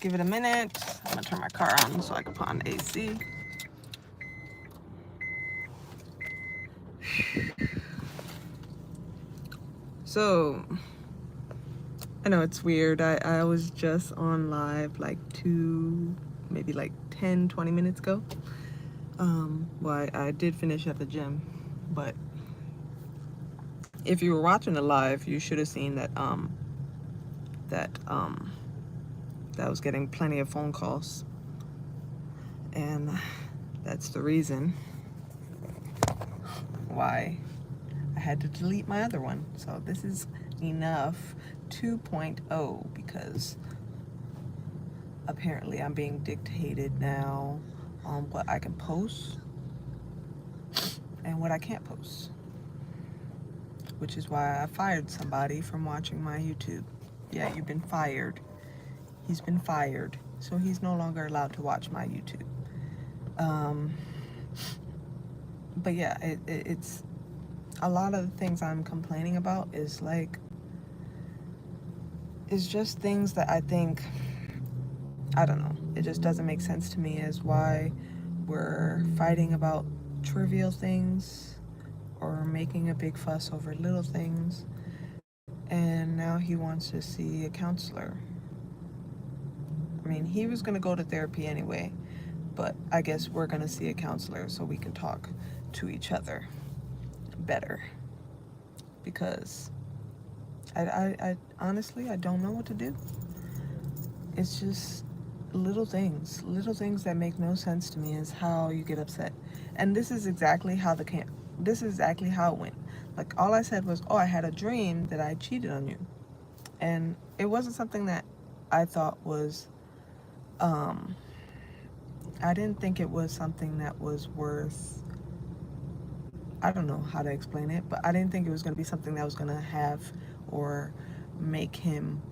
give it a minute. I'm gonna turn my car on so I can put on the AC. So, I know it's weird. I was just on live like maybe like 10, 20 minutes ago. Well, I did finish at the gym, but if you were watching the live, you should have seen that that I was getting plenty of phone calls, and that's the reason why I had to delete my other one. So this is enough 2.0 because apparently I'm being dictated now on what I can post and what I can't post, which is why I fired somebody from watching my YouTube. Yeah, you've been fired. He's been fired, so he's no longer allowed to watch my YouTube. But yeah, it's a lot of the things I'm complaining about is just things that I think, I don't know, it just doesn't make sense to me as why we're fighting about trivial things or making a big fuss over little things, and now he wants to see a counselor. I mean, he was going to go to therapy anyway, but I guess we're going to see a counselor so we can talk to each other better, because I honestly, I don't know what to do. It's just little things that make no sense to me is how you get upset. And this is exactly how it went. Like, all I said was, oh, I had a dream that I cheated on you. And it wasn't something that I thought was, I didn't think it was something that was worth, I don't know how to explain it, but I didn't think it was going to be something that was going to have or make him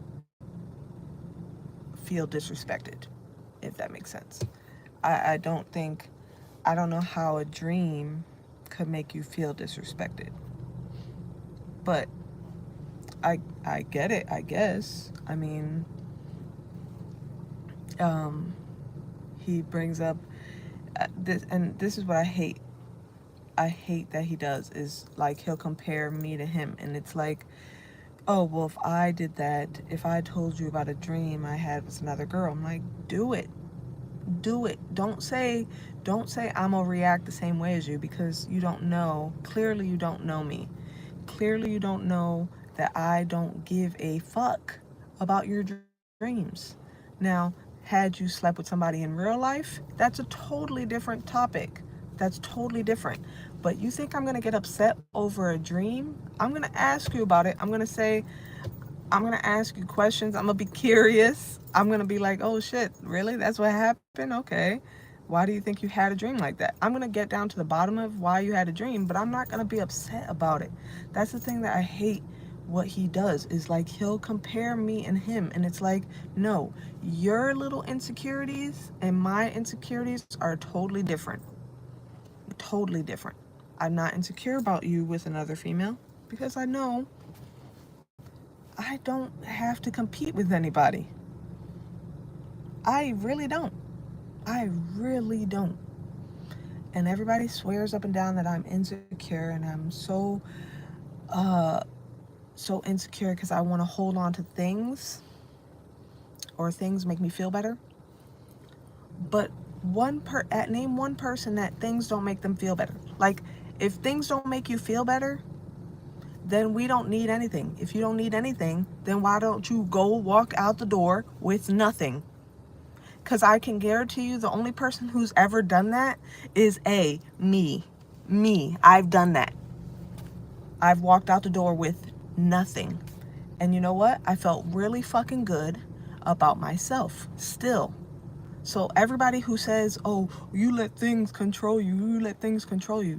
feel disrespected, if that makes sense. I don't think, I don't know how a dream could make you feel disrespected. But I get it, I guess. I mean, he brings up this, and this is what I hate. I hate that he does, is like he'll compare me to him, and it's like, oh, well, if I did that, if I told you about a dream I had with another girl, I'm like, do it. Do it. Don't say I'm gonna react the same way as you, because you don't know. Clearly you don't know me. Clearly you don't know that I don't give a fuck about your dreams. Now, had you slept with somebody in real life, that's a totally different topic. That's totally different. But you think I'm gonna get upset over a dream? I'm gonna ask you about it. I'm gonna ask you questions. I'm gonna be curious. I'm gonna be like, oh shit, really? That's what happened? Okay. Why do you think you had a dream like that? I'm gonna get down to the bottom of why you had a dream, but I'm not gonna be upset about it. That's the thing that I hate. What he does is like he'll compare me and him, and it's like, no, your little insecurities and my insecurities are totally different. Totally different. I'm not insecure about you with another female because I know I don't have to compete with anybody. I really don't. I really don't. And everybody swears up and down that I'm insecure, and I'm uh, so insecure because I want to hold on to things, or things make me feel better. But name one person that things don't make them feel better. Like, if things don't make you feel better, then we don't need anything. If you don't need anything, then why don't you go walk out the door with nothing? Because I can guarantee you the only person who's ever done that is me. Me. I've done that. I've walked out the door with nothing. And you know what? I felt really fucking good about myself still. So everybody who says, oh, you let things control you,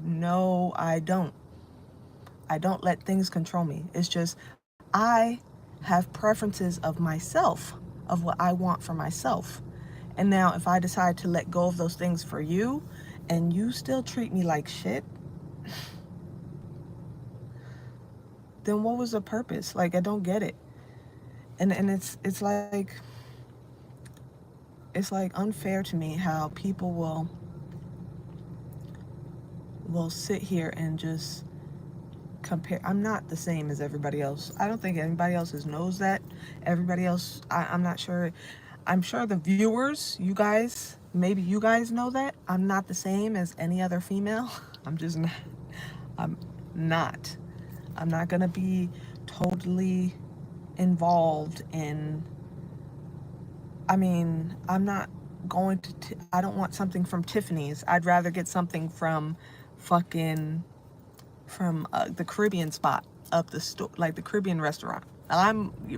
no, I don't. I don't let things control me. It's just I have preferences of myself, of what I want for myself. And now if I decide to let go of those things for you and you still treat me like shit, then what was the purpose? Like, I don't get it. And it's like, it's like unfair to me how people will sit here and just compare. I'm not the same as everybody else. I don't think anybody else knows that. Everybody else, I'm not sure. I'm sure the viewers, you guys, maybe you guys know that I'm not the same as any other female. I'm just not. I'm not. I'm not gonna be totally involved in. I mean, I'm not going to. I don't want something from Tiffany's. I'd rather get something from fucking from the Caribbean spot up the store, like the Caribbean restaurant.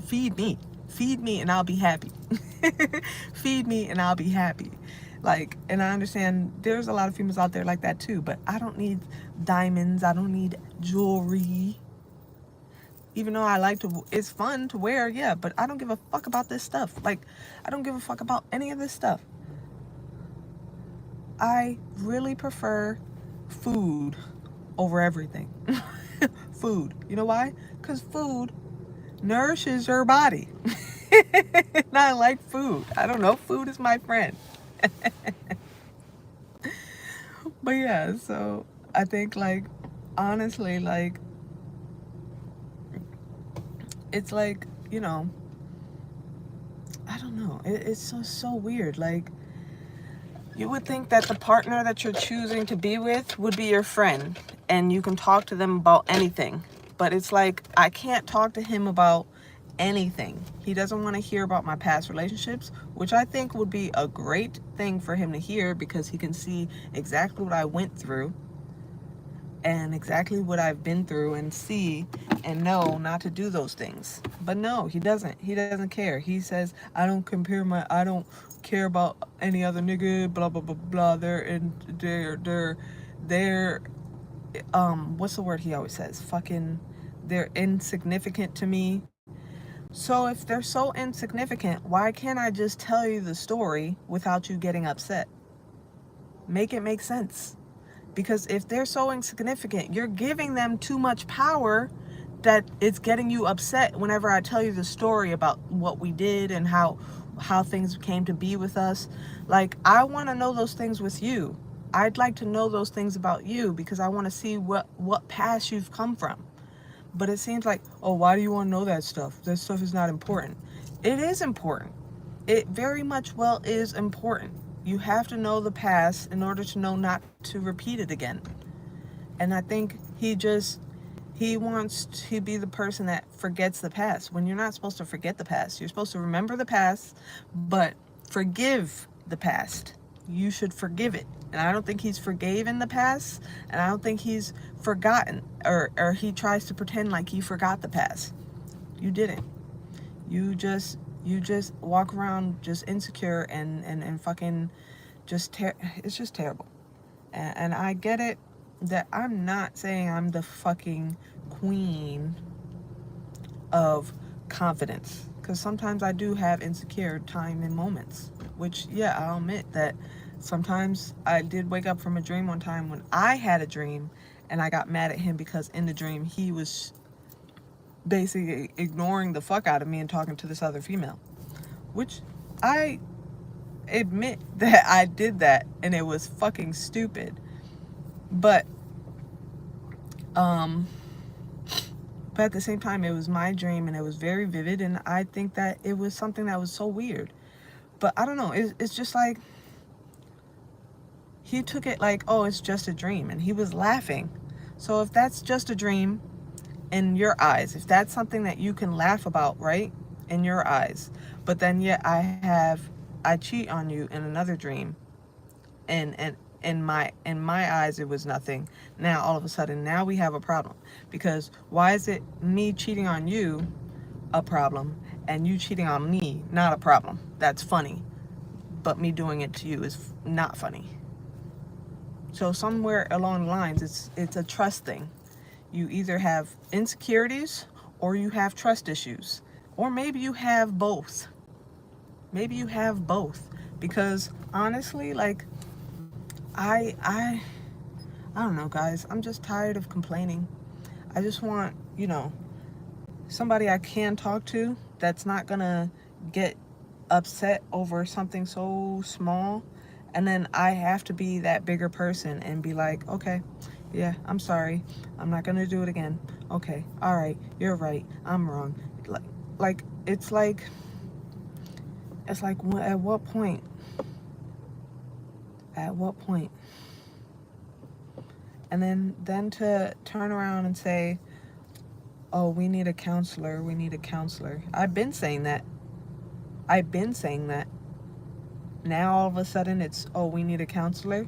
Feed me, and I'll be happy. Feed me, and I'll be happy. Like, and I understand there's a lot of females out there like that too, but I don't need diamonds. I don't need jewelry. Even though I like to, it's fun to wear, yeah, but I don't give a fuck about this stuff. Like, I don't give a fuck about any of this stuff. I really prefer food over everything. Food. You know why? Because food nourishes your body. And I like food. I don't know. Food is my friend. But yeah, so I think, like, honestly, like, it's like, you know, I don't know. It's so weird. Like, you would think that the partner that you're choosing to be with would be your friend and you can talk to them about anything. But it's like, I can't talk to him about anything. He doesn't want to hear about my past relationships, which I think would be a great thing for him to hear because he can see exactly what I went through and exactly what I've been through and see and know not to do those things. But no, he doesn't. He doesn't care. He says, I don't care about any other nigga, blah, blah, blah, blah. They're, what's the word he always says? Fucking, they're insignificant to me. So if they're so insignificant, why can't I just tell you the story without you getting upset? Make it make sense. Because if they're so insignificant, you're giving them too much power that it's getting you upset whenever I tell you the story about what we did and how things came to be with us. Like, I want to know those things with you. I'd like to know those things about you because I want to see what past you've come from. But it seems like, oh, why do you want to know that stuff? That stuff is not important. It is important. It very much well is important. You have to know the past in order to know not to repeat it again. And I think he wants to be the person that forgets the past when you're not supposed to forget the past. You're supposed to remember the past, but forgive the past. You should forgive it. And I don't think he's forgiven the past, and I don't think he's forgotten or he tries to pretend like he forgot the past. You didn't. You just walk around just insecure and fucking just it's just terrible. And I get it that I'm not saying I'm the fucking queen of confidence, because sometimes I do have insecure time and moments, which, yeah, I'll admit that sometimes I did wake up from a dream one time when I had a dream and I got mad at him because in the dream he was basically ignoring the fuck out of me and talking to this other female, which I admit that I did that and it was fucking stupid. But at the same time, it was my dream and it was very vivid, and I think that it was something that was so weird. But I don't know, it's just like he took it like, oh, it's just a dream, and he was laughing. So if that's just a dream in your eyes, if that's something that you can laugh about, right, in your eyes, but then yet I cheat on you in another dream, and in my eyes it was nothing. Now all of a sudden, now we have a problem, because why is it me cheating on you a problem and you cheating on me not a problem? That's funny, but me doing it to you is not funny. So somewhere along the lines, it's a trust thing. You either have insecurities or you have trust issues, or maybe you have both. Maybe you have both, because honestly, like, I don't know, guys. I'm just tired of complaining. I just want, somebody I can talk to that's not gonna get upset over something so small, and then I have to be that bigger person and be like, okay, yeah, I'm sorry, I'm not gonna do it again. Okay, all right, you're right, I'm wrong. Like it's like at what point, at what point and then to turn around and say, oh, we need a counselor, we need a counselor. I've been saying that. Now all of a sudden it's, oh, we need a counselor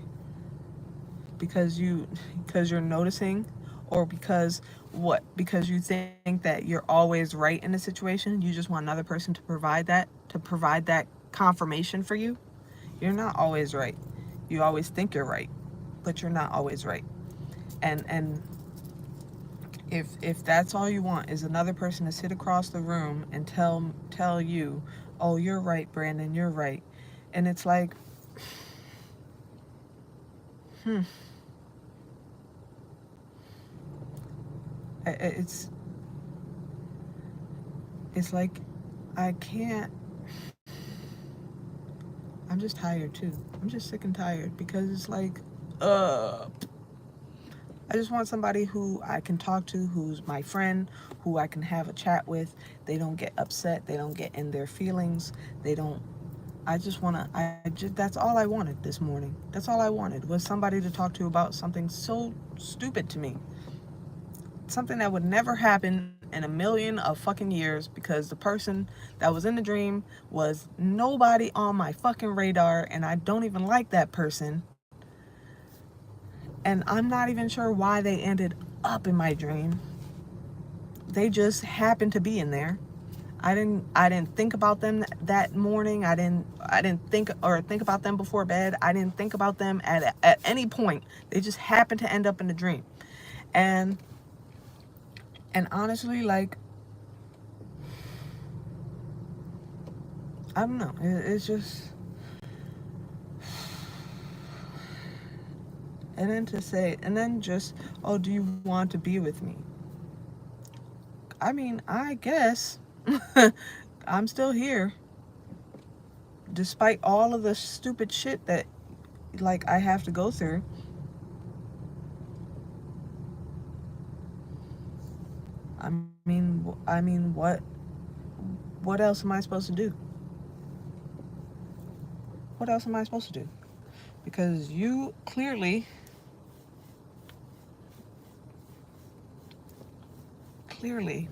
because you're noticing, or because what? Because you think that you're always right in a situation. You just want another person to provide that confirmation for you. You're not always right. You always think you're right, but you're not always right. And if that's all you want is another person to sit across the room and tell you, oh, you're right, Brandon, you're right. And it's like, hmm, it's it's like I can't. I'm just tired too. I'm just sick and tired because it's like, uh, I just want somebody who I can talk to, who's my friend, who I can have a chat with. They don't get upset. They don't get in their feelings. They don't. I just want to. That's all I wanted this morning. That's all I wanted was somebody to talk to about something so stupid to me. Something that would never happen in a million of fucking years, because the person that was in the dream was nobody on my fucking radar, and I don't even like that person. And I'm not even sure why they ended up in my dream. They just happened to be in there. I didn't think about them that morning. I didn't think about them before bed. I didn't think about them at any point. They just happened to end up in the dream. And and honestly, like, I don't know. It's just, and then to say, and then just, oh, do you want to be with me? I mean, I guess I'm still here, despite all of the stupid shit that, like, I have to go through. What else am I supposed to do? What else am I supposed to do? Because you clearly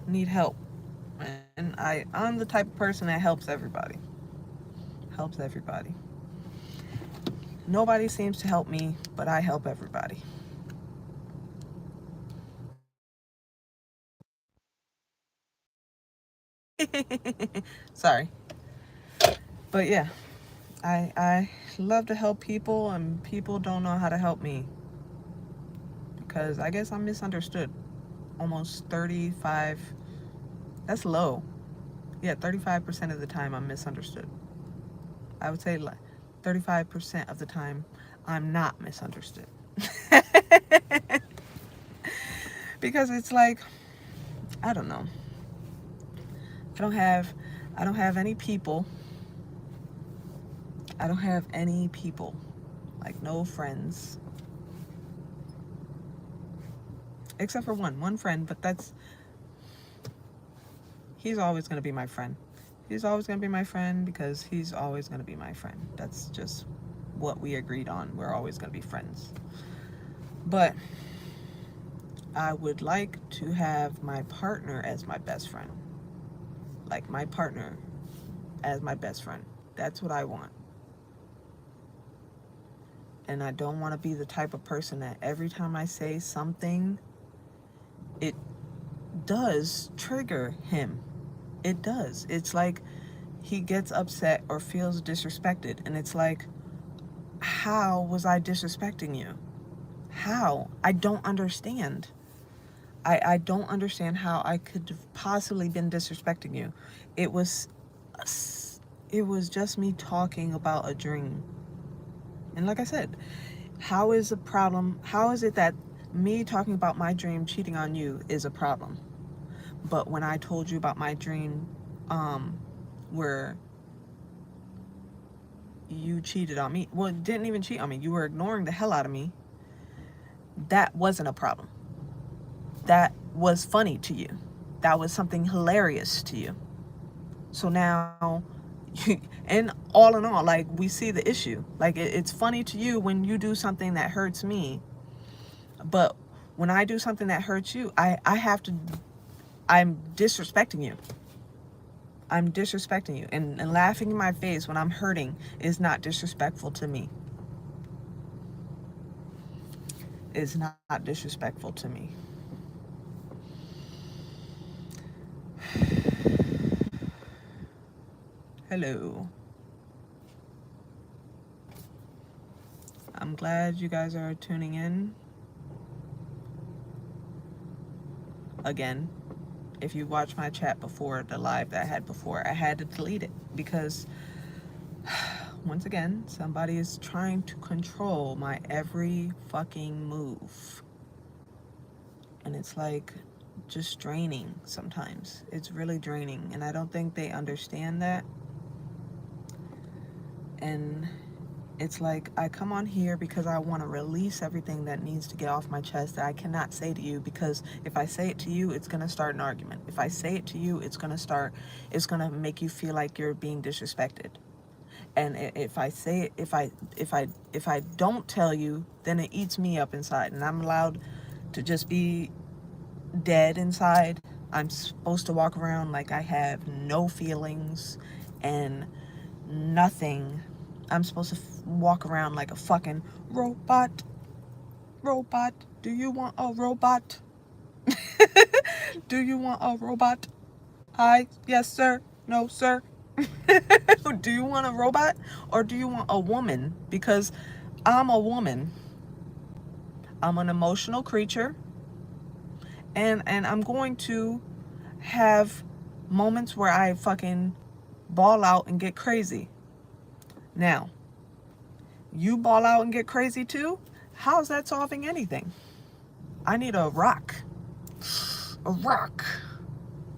need help. And I'm the type of person that helps everybody. Helps everybody. Nobody seems to help me, but I help everybody. Sorry. But yeah, I love to help people, and people don't know how to help me because I guess I'm misunderstood. Almost 35. That's low. Yeah, 35% of the time I'm misunderstood. I would say like 35% of the time I'm not misunderstood. Because it's like, I don't know. I don't have I don't have any people. I don't have any people. Like, no friends. Except for one friend, but he's always going to be my friend. He's always going to be my friend because he's always going to be my friend. That's just what we agreed on. We're always going to be friends. But I would like to have my partner as my best friend. Like, my partner as my best friend. That's what I want. And I don't want to be the type of person that every time I say something, it does trigger him. It does. It's like he gets upset or feels disrespected. And it's like, how was I disrespecting you? How? I don't understand. I don't understand how I could have possibly been disrespecting you. It was it was just me talking about a dream. And like I said, how is a problem? How is it that me talking about my dream cheating on you is a problem? But when I told you about my dream, where you cheated on me. Well, didn't even cheat on me. You were ignoring the hell out of me. That wasn't a problem. That was funny to you. That was something hilarious to you. So now, and all in all, like, we see the issue. Like, it's funny to you when you do something that hurts me. But when I do something that hurts you, I have to, I'm disrespecting you. I'm disrespecting you. And laughing in my face when I'm hurting is not disrespectful to me. Is not disrespectful to me. Hello. I'm glad you guys are tuning in. Again, if you watched my chat before, the live that I had before, I had to delete it because, once again, somebody is trying to control my every fucking move. And it's like just draining sometimes. It's really draining. And I don't think they understand that. And it's like I come on here because I want to release everything that needs to get off my chest that I cannot say to you, because if I say it to you, it's going to start an argument. If I say it to you, it's going to make you feel like you're being disrespected. And if I say it, if I don't tell you, then it eats me up inside, and I'm allowed to just be dead inside. I'm supposed to walk around like I have no feelings and nothing. I'm supposed to walk around like a fucking robot. Robot, do you want a robot? Do you want a robot? Yes, sir. No, sir. Do you want a robot or do you want a woman? Because I'm a woman. I'm an emotional creature. And I'm going to have moments where I fucking ball out and get crazy. Now, you ball out and get crazy too? How's that solving anything? I need a rock. A rock.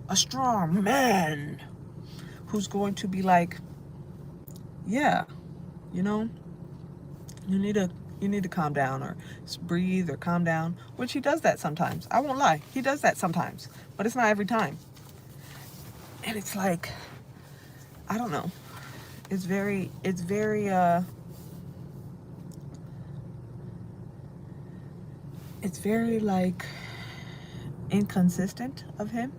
A strong man who's going to be like, yeah, you know, you need to calm down, or breathe, or calm down, which he does that sometimes. I won't lie. He does that sometimes, but it's not every time. And it's like, I don't know. It's very like inconsistent of him.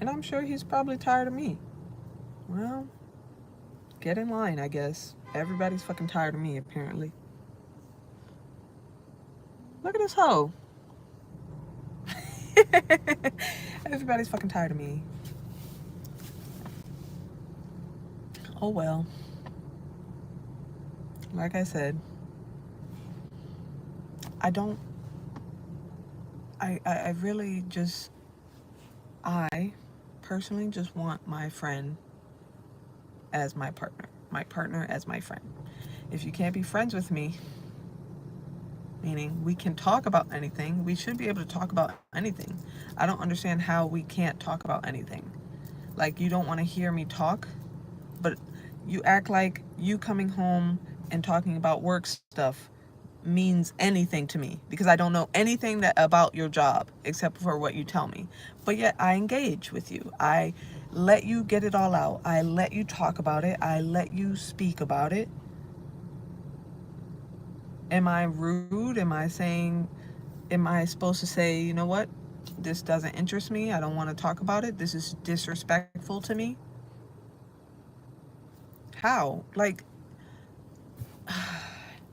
And I'm sure he's probably tired of me. Well, get in line, I guess. Everybody's fucking tired of me, apparently. Look at this hoe. Everybody's fucking tired of me. Oh well. Like I said, I really just, I personally just want my friend as my partner as my friend. If you can't be friends with me, meaning we can talk about anything, we should be able to talk about anything. I don't understand how we can't talk about anything. Like, you don't want to hear me talk, but you act like you coming home and talking about work stuff means anything to me, because I don't know anything about your job except for what you tell me. But yet I engage with you. I let you get it all out. I let you talk about it. I let you speak about it. Am I rude? Am I supposed to say, you know what? This doesn't interest me. I don't want to talk about it. This is disrespectful to me. How? Like,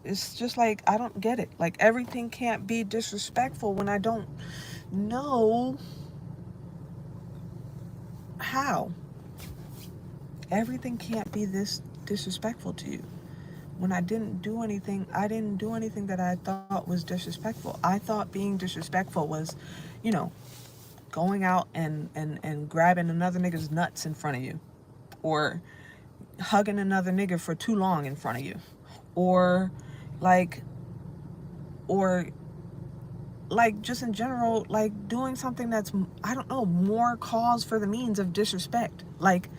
it's just like, I don't get it. Like, everything can't be disrespectful when I don't know how. Everything can't be this disrespectful to you. When I didn't do anything that I thought was disrespectful. I thought being disrespectful was, you know, going out and grabbing another nigga's nuts in front of you, or hugging another nigga for too long in front of you, or like just in general, like doing something that's, I don't know, more cause for the means of disrespect. Like,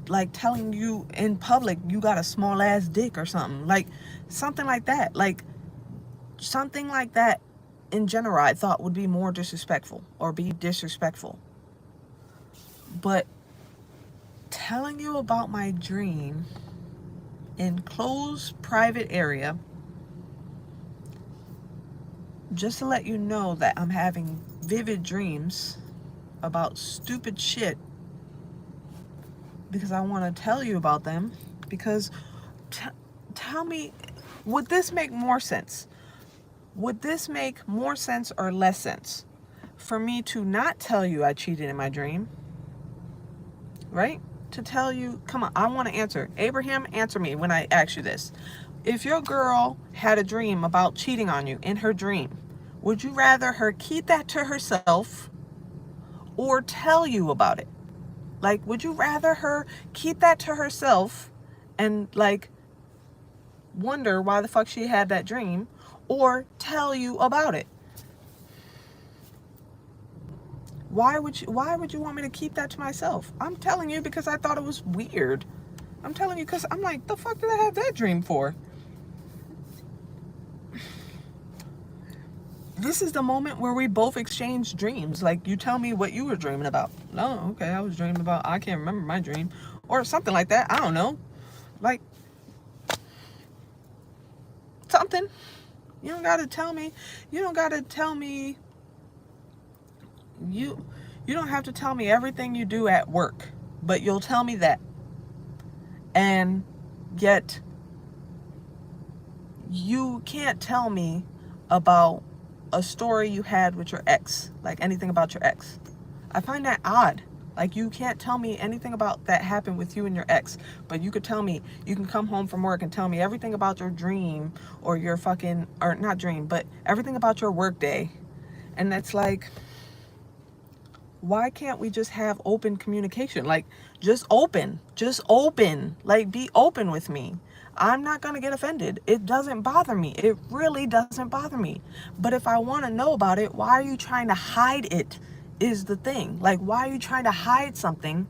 like telling you in public you got a small ass dick or something. Like something like that. Like something like that in general I thought would be more disrespectful or be disrespectful. But telling you about my dream in closed private area just to let you know that I'm having vivid dreams about stupid shit because I want to tell you about them. Because tell me, would this make more sense? Would this make more sense or less sense for me to not tell you I cheated in my dream, right? To tell you, come on, I want to answer. Abraham, answer me when I ask you this. If your girl had a dream about cheating on you in her dream, would you rather her keep that to herself or tell you about it? Like, would you rather her keep that to herself and like wonder why the fuck she had that dream, or tell you about it? Why would you want me to keep that to myself? I'm telling you because I thought it was weird. I'm telling you because I'm like, the fuck did I have that dream for? This is the moment where we both exchange dreams. Like, you tell me what you were dreaming about. No, okay, I was dreaming about, I can't remember my dream. Or something like that. I don't know. Like, something. You don't gotta tell me. You don't gotta tell me. You don't have to tell me everything you do at work. But you'll tell me that. And yet, you can't tell me about a story you had with your ex, like anything about your ex. I find that odd. Like, you can't tell me anything about that happened with you and your ex, but you could tell me, you can come home from work and tell me everything about your dream or your fucking, or not dream, but everything about your work day. And that's like, why can't we just have open communication? Like, just open, like, be open with me. I'm not going to get offended. It doesn't bother me. It really doesn't bother me. But if I want to know about it, why are you trying to hide it is the thing. Like, why are you trying to hide something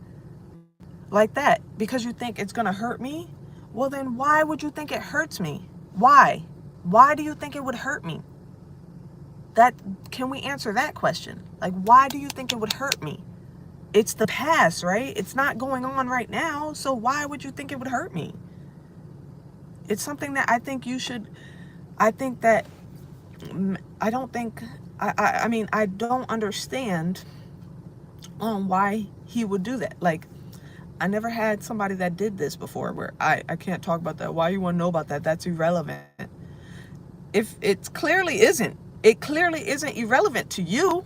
like that? Because you think it's going to hurt me? Well, then why would you think it hurts me? Why? Why do you think it would hurt me? Can we answer that question? Like, why do you think it would hurt me? It's the past, right? It's not going on right now. So why would you think it would hurt me? It's something that I think you should, I think that, I don't think, I mean, I don't understand why he would do that. Like, I never had somebody that did this before where I can't talk about that. Why you want to know about that? That's irrelevant. If it clearly isn't irrelevant to you.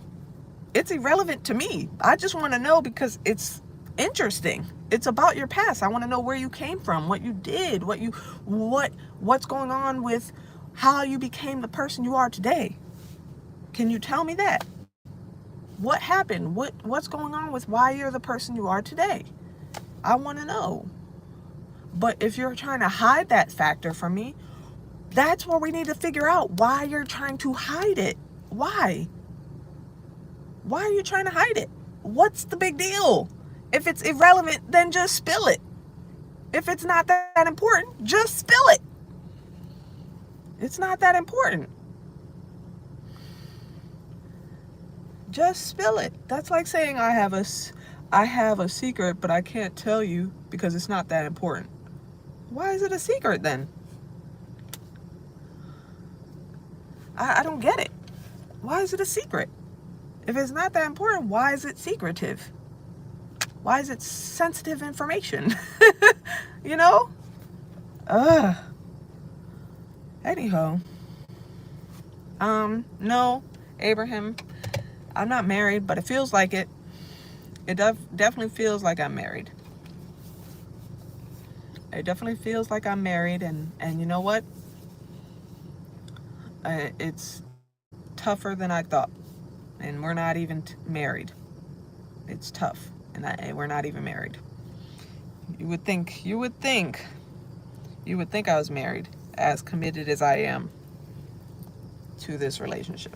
It's irrelevant to me. I just want to know because it's interesting. It's about your past. I want to know where you came from, what you did, what's going on with how you became the person you are today. Can you tell me that? What happened? What's going on with why you're the person you are today? I want to know. But if you're trying to hide that factor from me, that's where we need to figure out why you're trying to hide it. Why? Why are you trying to hide it? What's the big deal? If it's irrelevant, then just spill it. If it's not that important, just spill it. It's not that important. Just spill it. That's like saying I have a secret, but I can't tell you because it's not that important. Why is it a secret then? I don't get it. Why is it a secret? If it's not that important, why is it secretive? Why is it sensitive information? You know? Anyhow. No, Abraham, I'm not married, but it feels like it. It definitely feels like I'm married. It definitely feels like I'm married, and you know what? It's tougher than I thought. And we're not even married. It's tough, and we're not even married. You would think I was married, as committed as I am to this relationship.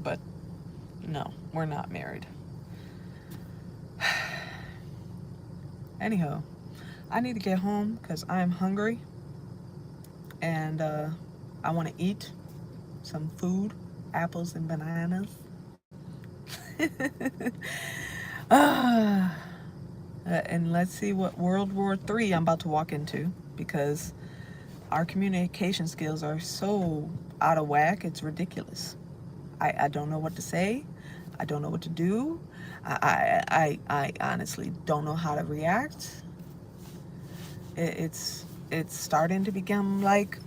But no, we're not married. Anyhow, I need to get home because I am hungry and I want to eat some food, apples and bananas. Ah, and let's see what World War III I'm about to walk into, because our communication skills are so out of whack, it's ridiculous. I don't know what to say. I don't know what to do. I honestly don't know how to react. It's starting to become like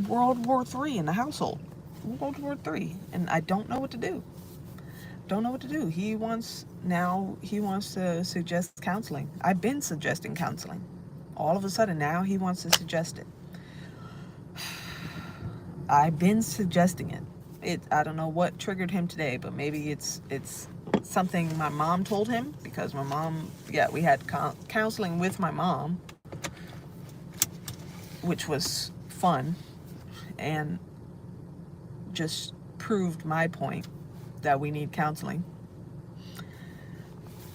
World War III in the household. World War III, and I don't know what to do. Don't know what to do. He wants to suggest counseling. I've been suggesting counseling. All of a sudden now he wants to suggest it. I've been suggesting it. I don't know what triggered him today, but maybe it's something my mom told him, because my mom, yeah, we had counseling with my mom, which was fun and just proved my point that we need counseling.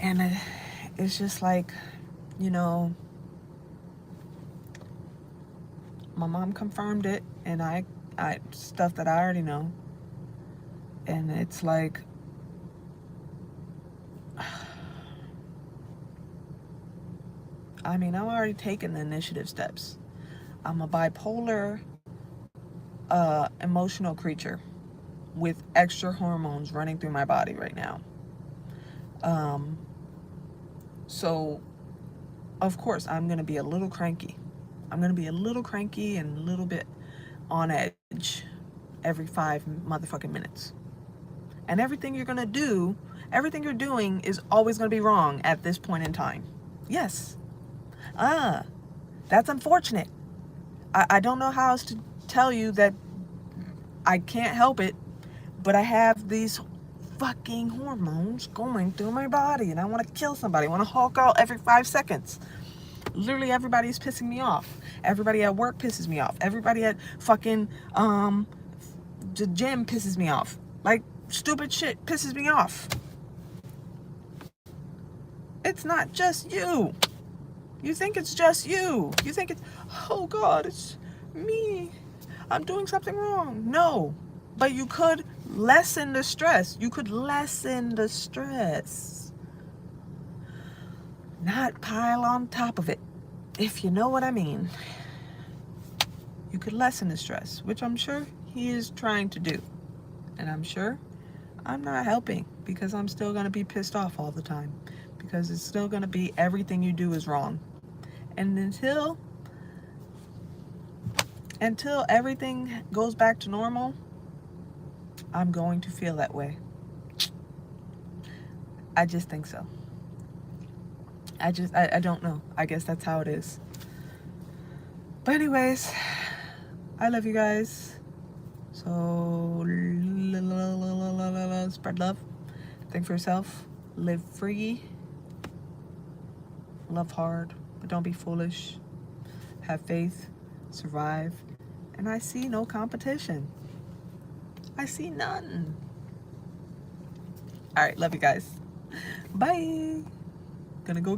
And it's just like, you know, my mom confirmed it, and I stuff that I already know. And it's like, I mean, I'm already taking the initiative steps. I'm a bipolar, emotional creature with extra hormones running through my body right now. So, of course, I'm going to be a little cranky. I'm going to be a little cranky and a little bit on edge every 5 motherfucking minutes. And everything you're doing is always going to be wrong at this point in time. Yes. That's unfortunate. I don't know how else to tell you that I can't help it, but I have these fucking hormones going through my body, and I want to kill somebody. I want to Hulk out every 5 seconds. Literally everybody's pissing me off. Everybody at work pisses me off. Everybody at fucking the gym pisses me off. Like, stupid shit pisses me off. It's not just you. You think it's just you. You think it's, oh God, it's me. I'm doing something wrong. No. But you could lessen the stress. You could lessen the stress. Not pile on top of it. If you know what I mean. You could lessen the stress, which I'm sure he is trying to do. And I'm sure I'm not helping, because I'm still going to be pissed off all the time. Because it's still going to be everything you do is wrong. And until everything goes back to normal, I'm going to feel that way. I just think so. I don't know. I guess that's how it is. But anyways, I love you guys. So spread love. Think for yourself. Live free. Love hard, but don't be foolish. Have faith. Survive. And I see no competition. I see none. All right, love you guys. Bye. Gonna go